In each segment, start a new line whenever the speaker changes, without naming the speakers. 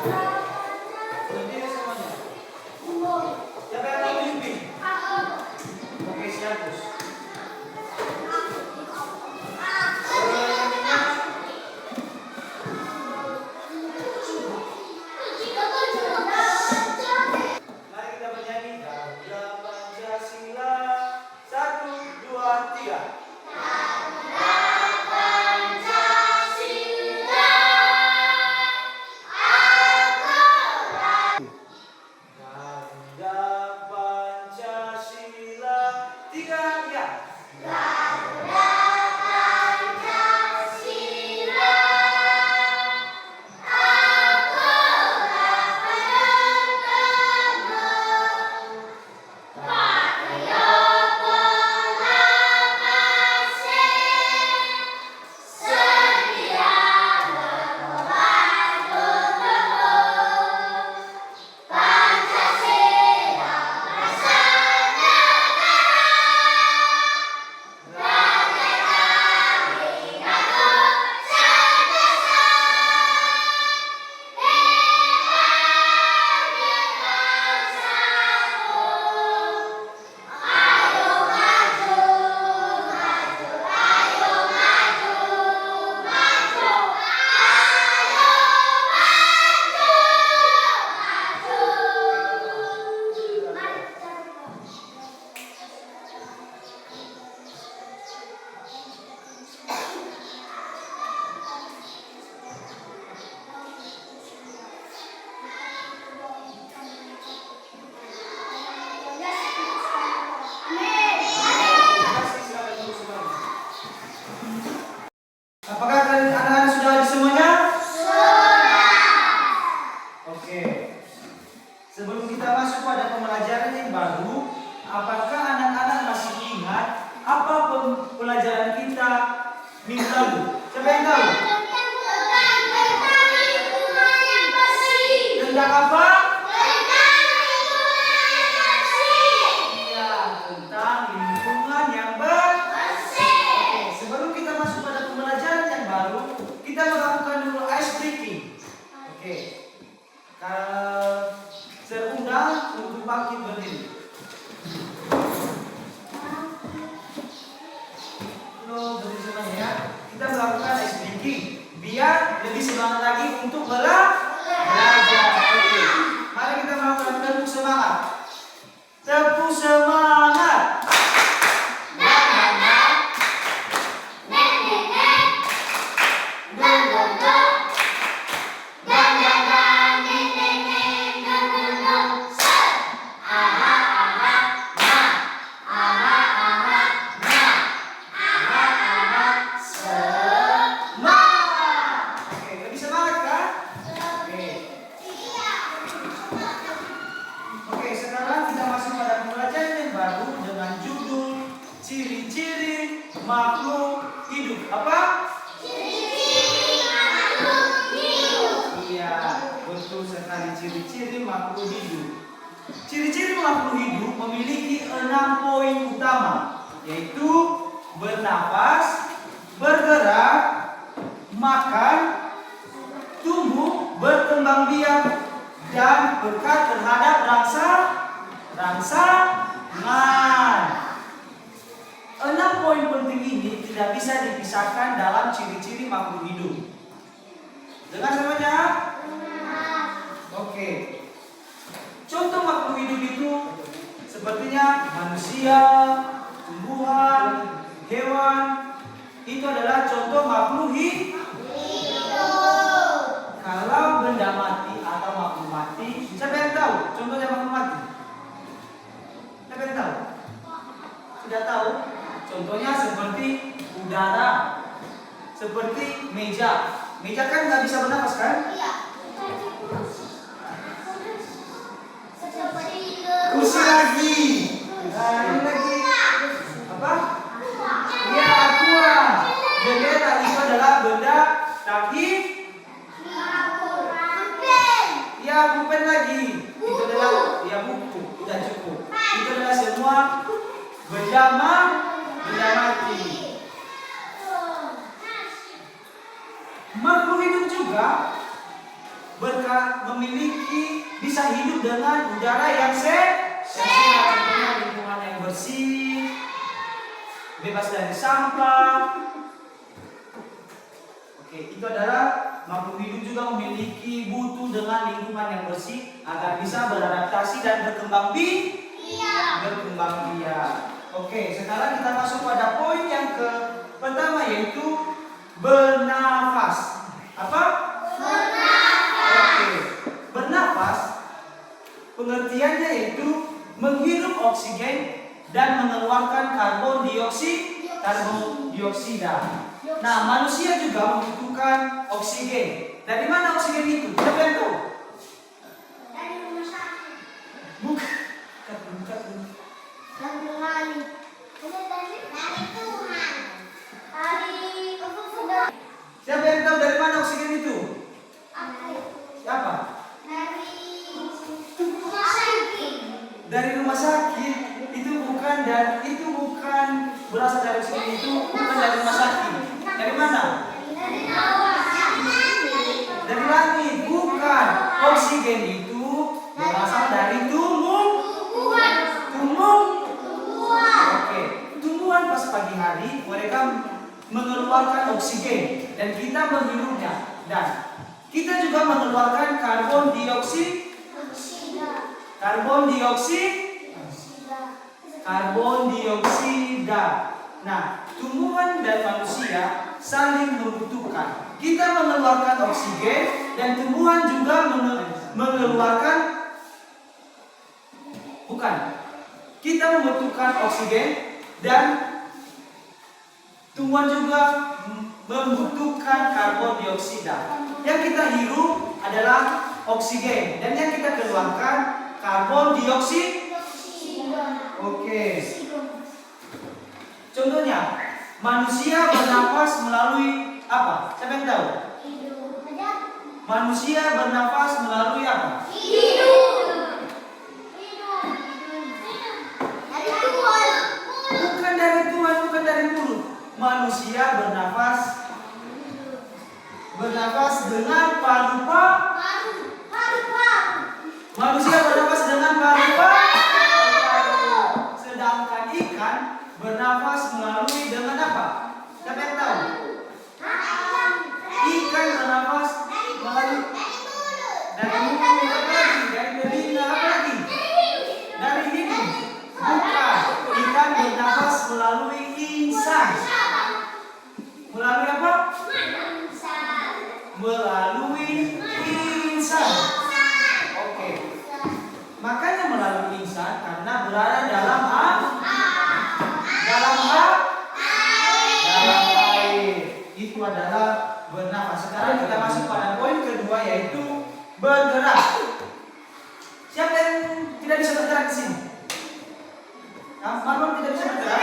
Berdiri semuanya. Siapa yang mau mimpi? Oke, siap, Gus. Mari kita bernyanyi Garuda Pancasila. 1, 2, 3. Garuda Pancasila. 3, ya. Apakah kalian anak-anak sudah ada semuanya? Oke. Sebelum kita masuk pada pembelajaran yang baru, apakah anak-anak masih ingat apa pelajaran kita minggu lalu? Siapa yang tahu? Tentang apa? Iya, tentang lingkungan yang bersih. Oke, sebelum kita masuk pada pembelajaran yang baru, kita melakukan dulu ice breaking. Oke. Terundang untuk bangkit berdiri. Berdiri semuanya ya. Kita melakukan ice breaking biar lebih semangat lagi untuk belajar. Oke. Mari kita melakukan tepuk semangat. Tepuk semangat. Ciri-ciri makhluk hidup. Apa?
Ciri-ciri makhluk hidup.
Iya, betul sekali, ciri-ciri makhluk hidup. Ciri-ciri makhluk hidup memiliki 6 poin utama, yaitu bernafas, bergerak, makan, tumbuh, berkembang biak, dan pekat terhadap rangsangan. 6 poin penting ini tidak bisa dipisahkan dalam ciri-ciri makhluk hidup. Dengar semuanya? Oke. Contoh makhluk hidup itu sepertinya manusia, tumbuhan, hewan. Itu adalah contoh makhluk hidup. Kalau benda mati atau makhluk mati, siapa yang tahu contohnya makhluk mati? Siapa yang tahu? Sudah tahu? Contohnya seperti udara, seperti meja. Meja kan nggak bisa bernafas kan?
Iya.
Kursi lagi. Ini lagi. Apa? Iya, aqua. Jendela itu adalah benda tak ya, bukan lagi. Itu adalah ya buku. Udah cukup. Itu adalah semua benda mati. Makhluk hidup juga memiliki bisa hidup dengan udara yang sehat, contohnya lingkungan yang bersih, bebas dari sampah. Oke, itu adalah makhluk hidup juga memiliki butuh dengan lingkungan yang bersih agar bisa beradaptasi dan berkembang biak. Oke, sekarang kita masuk pada poin yang pertama yaitu bernafas. Apa? Bernafas. Oke, bernafas pengertiannya yaitu menghirup oksigen dan mengeluarkan karbon dioksida. Nah, manusia juga membutuhkan oksigen. Dari mana oksigen itu? Siapa yang tahu?
Dari rumah sakit.
Bukan.
Dari Tuhan.
Siapa yang tahu dari mana oksigen itu? Siapa? Dari rumah sakit. Itu bukan berasal dari oksigen itu bukan dari rumah sakit. Dari mana? Dari langit. Bukan. Oksigen itu berasal dari tumbuhan. Oke. Tumbuhan pas pagi hari mereka mengeluarkan oksigen dan kita menghirupnya. Dan kita juga mengeluarkan karbon dioksida. Nah, tumbuhan dan manusia saling membutuhkan. Kita mengeluarkan oksigen dan tumbuhan juga mengeluarkan kita membutuhkan oksigen dan tumbuhan juga membutuhkan karbon dioksida. Yang kita hirup adalah oksigen dan yang kita keluarkan karbon dioksida. Oke. Contohnya, manusia bernafas melalui apa? Siapa yang tahu? Manusia bernafas melalui apa? Bukan dari Tuhan, bukan dari mulut. Manusia bernafas dengan paru-paru. Manusia bernafas dengan paru-paru. Sedangkan ikan bernafas melalui dengan apa? Siapa yang tahu? Ikan bernafas melalui dari mulut, apa lagi? Dari telinga, apa lagi? Dari hidung. Bukan. Ikan bernafas melalui insang. Melalui apa? Melalui insang. Oke. Makanya melalui insang karena berada dalam air. Itu adalah bernafas. Sekarang kita masuk pada poin kedua yaitu bergerak. Siapa yang tidak bisa bergerak di sini? Marlon tidak bisa bergerak?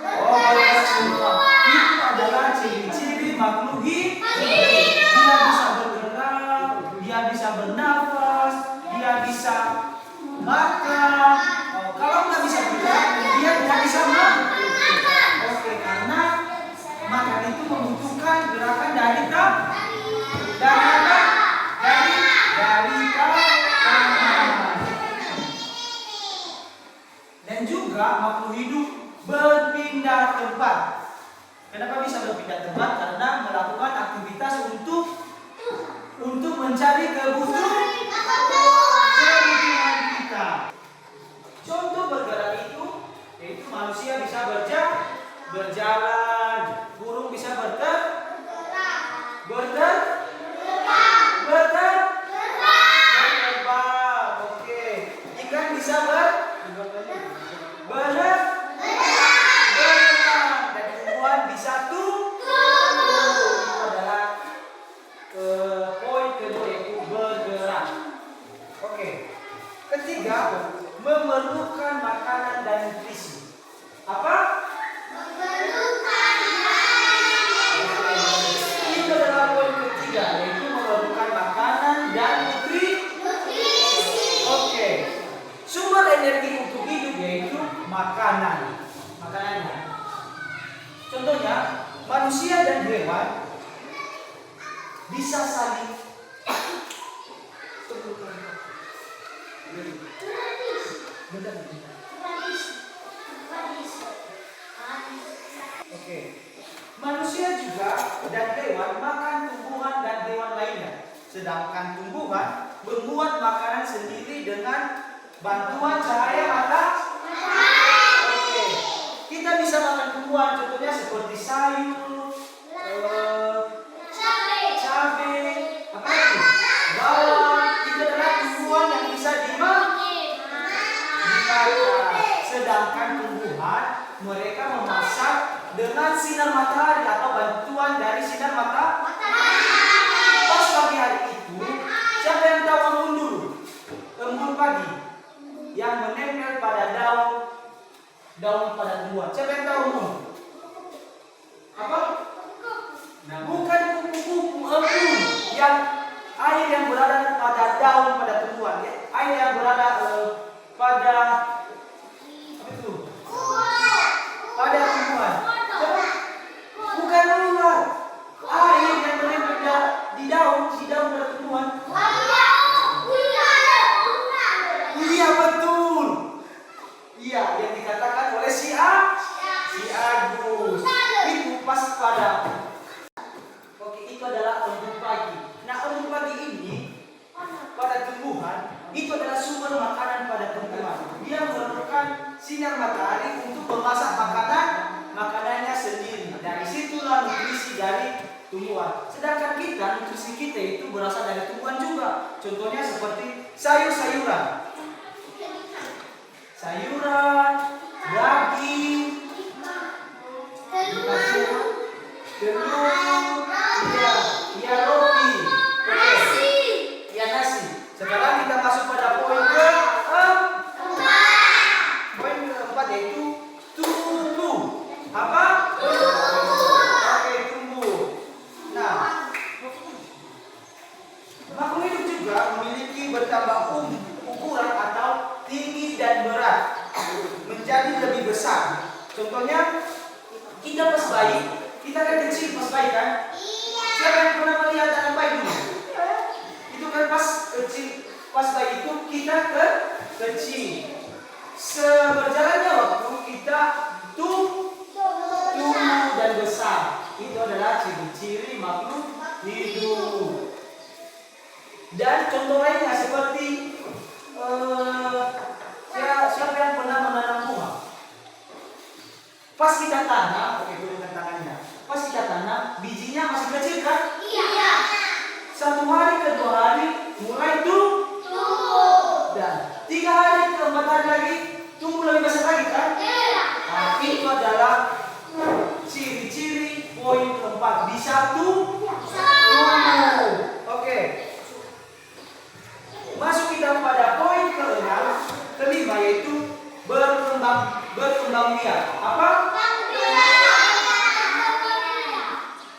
Oh, bergerak semua. Itu adalah ciri-ciri makhluk hidup. Dia bisa bergerak, dia bisa bernafas, dia bisa makan. Oh, kalau nggak bisa bergerak, dia tidak bisa makan. Oke, karena makan itu membutuhkan gerakan dari tangan. Dan juga makhluk hidup berpindah tempat. Kenapa bisa berpindah tempat? Karena melakukan aktivitas untuk mencari kebutuhan kita. Contoh bergerak itu yaitu manusia bisa berjalan, burung bisa berterbang. Oke, ikan bisa berenang dan tumbuhan bisa tumbuh. Itu adalah poin kedua yaitu bergerak. Oke. Ketiga, memerlukan makanan dan nutrisi. Apa? Itu adalah poin ketiga yaitu memerlukan makanan dan nutrisi. Oke. Sumber energi untuk hidup yaitu makanan. Makanannya. Contohnya, manusia dan hewan bisa saling Bentar, bentar. Oke. Manusia juga dan hewan makan tumbuhan dan hewan lainnya. Sedangkan tumbuhan membuat makanan sendiri dengan bantuan cahaya matahari. Oke. Kita bisa makan tumbuhan contohnya seperti sayur, cabai, apa lagi? Bawang. Itu adalah tumbuhan yang bisa dimakan. Sedangkan tumbuhan mereka memasak dengan sinar matahari atau bantuan dari sinar matahari. Pas pagi hari itu, siapa yang tahu embun dulu? Embun pagi yang menempel pada daun pada tumbuhan. Siapa yang tahu embun? Apa? Bukan kupu-kupu, embun yang air yang berada pada daun pada tumbuhan. Ya? Air yang berada pada apa itu? Pada tumbuhan. Bukan ular. Air yang menempel di daun pada tumbuhan. Iya betul. Iya yang dikatakan oleh si Agus. Itu pas pada. Oke, itu adalah embun pagi. Nah, embun pagi ini pada tumbuhan itu adalah sumber makanan pada tumbuhan. Dia memerlukan sinar matahari untuk memasak makanannya sendiri. Dari situlah nutrisi dari tumbuhan. Sedangkan nutrisi kita itu berasal dari tumbuhan juga. Contohnya seperti sayur-sayuran, daging, telur, roti, nasi. Sekarang kita masuk pada poin keempat yaitu tumbuh. Apa? Oke, tumbuh. Nah, makhluk hidup juga memiliki bertambah ukuran atau tinggi dan berat menjadi lebih besar. Contohnya kita pas bayi, kita kan kecil pas bayi kan? Siapa yang pernah melihat anak bayi dulu? Itu kan pas kecil, pas bayi itu kita kecil. Seberjalannya waktu kita tumbuh dan besar. Itu adalah ciri-ciri makhluk hidup. Dan contoh lainnya seperti siapa yang pernah menanam bunga? Pas kita tanam, oke gunakan tangannya. Pas kita tanam, bijinya masih kecil kan? Iya. 1 hari ke 2 hari mulai tumbuh. Dan 3 hari ke 4 hari lagi tumbuh lebih besar lagi kan? Iya. Nah, itu adalah ciri-ciri poin keempat. Bisa tumbuh. Oke. Masuk kita pada poin kelima yaitu berkembang biak. Apa?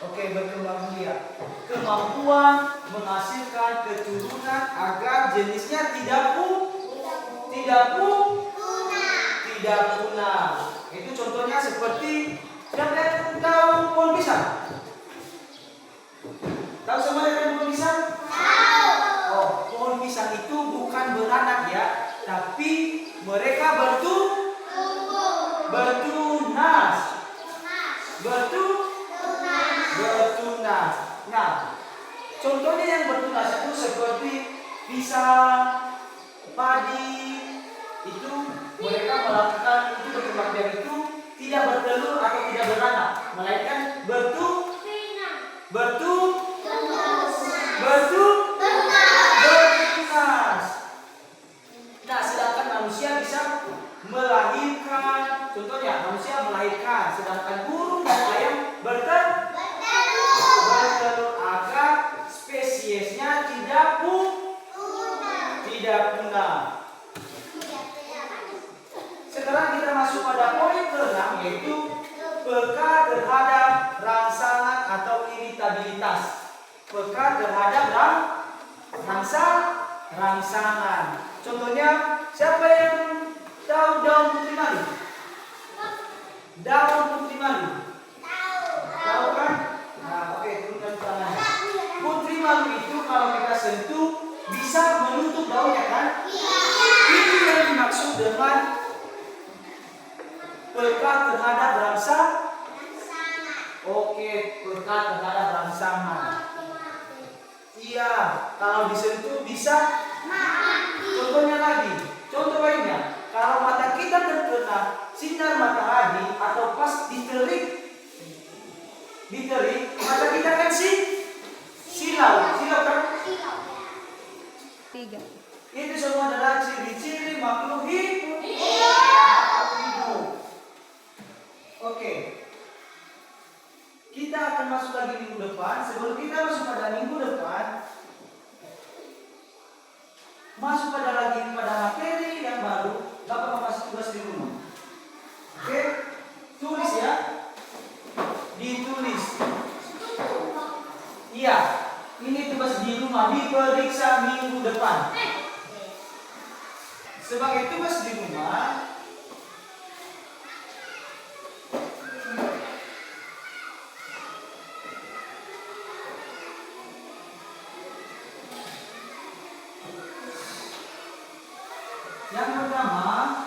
Oke, berkembang biak. Kemampuan menghasilkan keturunan agar jenisnya tidak punah. Itu contohnya seperti siapa yang tahu pohon pisang? Tahu sama dengan pohon pisang? Oh, pohon pisang itu bukan beranak ya, tapi mereka bertunas. Nah, contohnya yang bertunas itu seperti pisang, padi, itu mereka melakukan itu berkembang biak itu tidak bertelur atau tidak beranak, melainkan bertunas. Nah, sedangkan manusia bisa melahirkan, contohnya manusia melahirkan, sedangkan burung dan ayam bertelur agar spesiesnya tidak punah. Sekarang kita masuk pada poin ke-6 yaitu peka terhadap rangsangan atau iritabilitas. Peka terhadap rangsangan. Contohnya, siapa yang tahu daun putri malu? Daun putri malu. Tahu kan? Nah, oke, turunkan tangannya. Putri malu itu kalau kita sentuh bisa menutup daunnya kan? Itu yang yang dimaksud dengan pekat terhadap rangsangan? Oke, pekat terhadap rangsangan. Iya, kalau disentuh bisa
Mati.
contohnya lagi. Contoh lainnya, kalau mata kita terkena sinar matahari atau pas diterik, mata kita kan silau kan?
Tiga.
Itu semua adalah ciri-ciri makhluk hidup. Oke. Kita akan masuk lagi minggu depan. Sebelum kita masuk pada minggu depan, masuk pada materi yang baru, Bapak mau kasih tugas di rumah. Oke? Tulis ya. Ditulis. Iya. Ini tugas di rumah, diperiksa minggu depan. Sebagai tugas di rumah, yang pertama,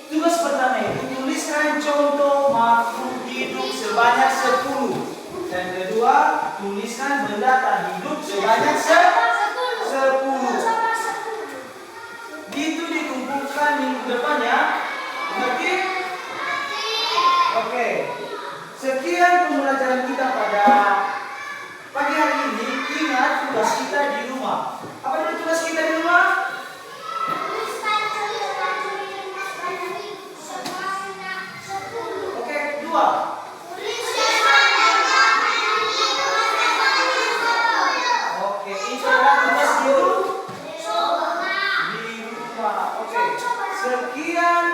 tugas pertama itu tuliskan contoh makhluk hidup sebanyak 10. Dan kedua, tuliskan benda tak hidup sebanyak 10. Itu dikumpulkan minggu depan ya. Mengerti? Oke. Sekian pembelajaran kita pada pagi hari ini. Ingat tugas kita di rumah. Apa itu tugas kita di rumah? Oke, 2. Oke, itu adalah tugas di rumah. Oke. Sekian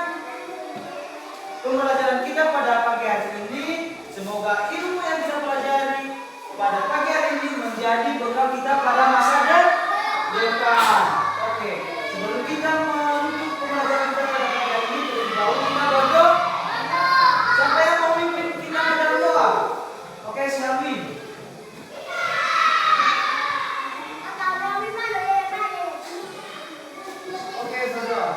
pembelajaran kita pada pagi hari ini. Semoga ilmu yang kita pelajari pada pagi hari ini menjadi bekal kita pada masa depan. Oke, sebelum kita menutup pembelajaran kita pada pagi hari ini, terlebih dahulu kita berdoa. Siapa yang mau mimpin kita dalam doa? Oke, Syalwin. Oke, berdoa.